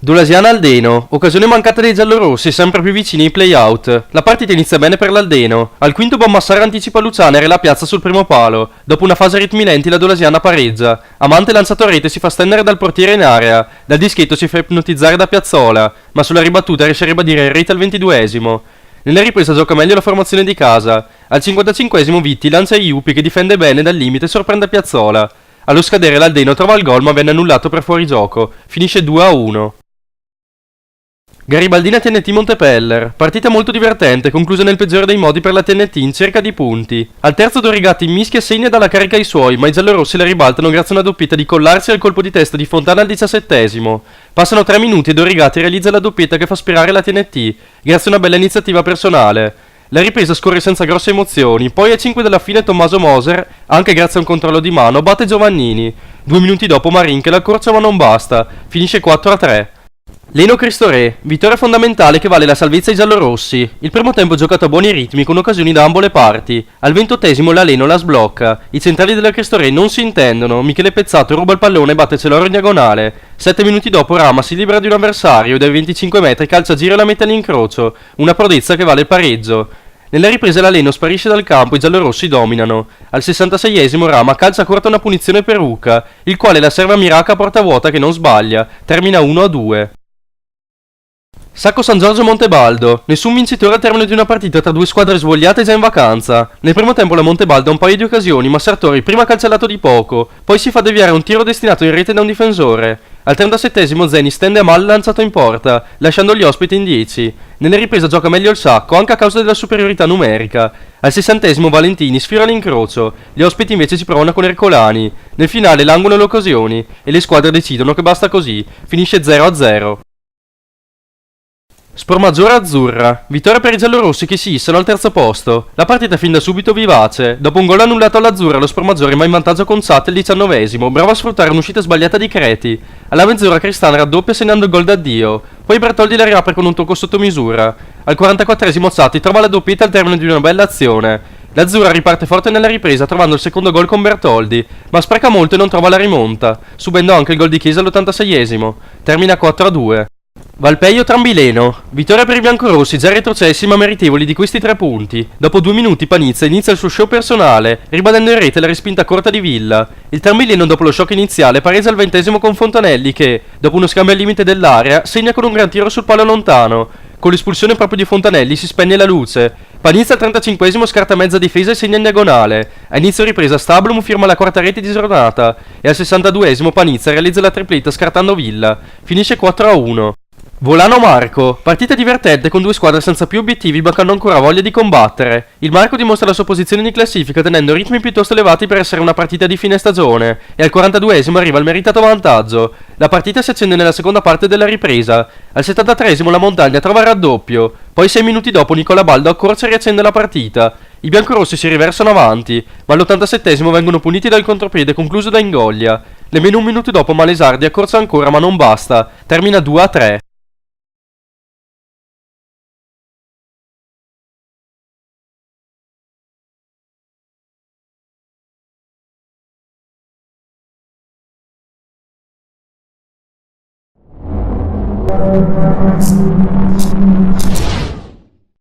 Dolasiana Aldeno, occasione mancata dei giallorossi, sempre più vicini ai play-out. La partita inizia bene per l'Aldeno. Al quinto Bommassara anticipa Luciana e la piazza sul primo palo. Dopo una fase a ritmi lenti la Dolasiana pareggia. Amante lanciato a rete si fa stendere dal portiere in area. Dal dischetto si fa ipnotizzare da Piazzola, ma sulla ribattuta riesce a ribadire il rete al 22esimo. Nella ripresa gioca meglio la formazione di casa. Al 55esimo Vitti lancia Iupi che difende bene dal limite e sorprende Piazzola. Allo scadere l'Aldeno trova il gol ma viene annullato per fuorigioco. Finisce 2-1. Garibaldina TNT Montepeller, partita molto divertente, conclusa nel peggiore dei modi per la TNT in cerca di punti. Al terzo Dorigatti mischia segna dalla carica ai suoi, ma i giallorossi la ribaltano grazie a una doppietta di Collarsi al colpo di testa di Fontana al 17esimo. Passano 3 minuti e Dorigatti realizza la doppietta che fa spirare la TNT, grazie a una bella iniziativa personale. La ripresa scorre senza grosse emozioni, poi a 5 della fine Tommaso Moser, anche grazie a un controllo di mano, batte Giovannini. 2 minuti dopo Marin che la accorcia ma non basta, finisce 4-3. Leno Cristoret, vittoria fondamentale che vale la salvezza ai giallorossi. Il primo tempo è giocato a buoni ritmi con occasioni da ambo le parti. Al 28esimo la Leno la sblocca. I centrali della Cristoret non si intendono. Michele Pezzato ruba il pallone e batte Celoro in diagonale. 7 minuti dopo Rama si libera di un avversario e dai 25 metri calcia a giro e la mette all'incrocio. Una prodezza che vale il pareggio. Nella ripresa la Leno sparisce dal campo e i giallorossi dominano. Al 66esimo Rama calcia corta una punizione per Rucca, il quale la serve a Miraca a porta vuota che non sbaglia. Termina 1-2. Sacco San Giorgio Montebaldo, nessun vincitore al termine di una partita tra due squadre svogliate già in vacanza. Nel primo tempo la Montebaldo ha un paio di occasioni, ma Sartori prima ha cancellato di poco, poi si fa deviare un tiro destinato in rete da un difensore. Al 37esimo Zeni stende a male lanciato in porta, lasciando gli ospiti in 10. Nella ripresa gioca meglio il Sacco, anche a causa della superiorità numerica. Al 60esimo Valentini sfiora l'incrocio, gli ospiti invece ci provano con Ercolani. Nel finale languono le occasioni, e le squadre decidono che basta così, finisce 0-0. Spormaggiore Azzurra, vittoria per i giallorossi che si issano al terzo posto. La partita fin da subito vivace. Dopo un gol annullato all'Azzurra, lo Spormaggiore va in vantaggio con Sat al 19esimo, bravo a sfruttare un'uscita sbagliata di Creti. Alla mezz'ora Cristana raddoppia segnando il gol d'addio. Poi Bertoldi la riapre con un tocco sotto misura. Al 44esimo Satti trova la doppietta al termine di una bella azione. L'Azzurra riparte forte nella ripresa trovando il secondo gol con Bertoldi, ma spreca molto e non trova la rimonta, subendo anche il gol di Chiesa all'86esimo. Termina 4-2. Valpeio Trambileno, vittoria per i biancorossi, già retrocessi ma meritevoli di questi 3 punti. Dopo 2 minuti Panizza inizia il suo show personale, ribadendo in rete la respinta corta di Villa. Il Trambileno dopo lo shock iniziale pareggia al 20esimo con Fontanelli che, dopo uno scambio al limite dell'area, segna con un gran tiro sul palo lontano. Con l'espulsione proprio di Fontanelli si spegne la luce. Panizza al 35esimo scarta mezza difesa e segna in diagonale. A inizio ripresa Stablum firma la quarta rete di giornata e al 62esimo Panizza realizza la tripletta scartando Villa. Finisce 4-1. Volano Marco, partita divertente con due squadre senza più obiettivi ma che hanno ancora voglia di combattere. Il Marco dimostra la sua posizione di classifica tenendo ritmi piuttosto elevati per essere una partita di fine stagione e al 42esimo arriva il meritato vantaggio. La partita si accende nella seconda parte della ripresa. Al 73esimo la Montagna trova il raddoppio, poi 6 minuti dopo Nicola Baldo accorcia e riaccende la partita. I biancorossi si riversano avanti, ma all'87esimo vengono puniti dal contropiede concluso da Ingoglia. Nemmeno un minuto dopo Malesardi accorcia ancora ma non basta, termina 2-3. Thank you.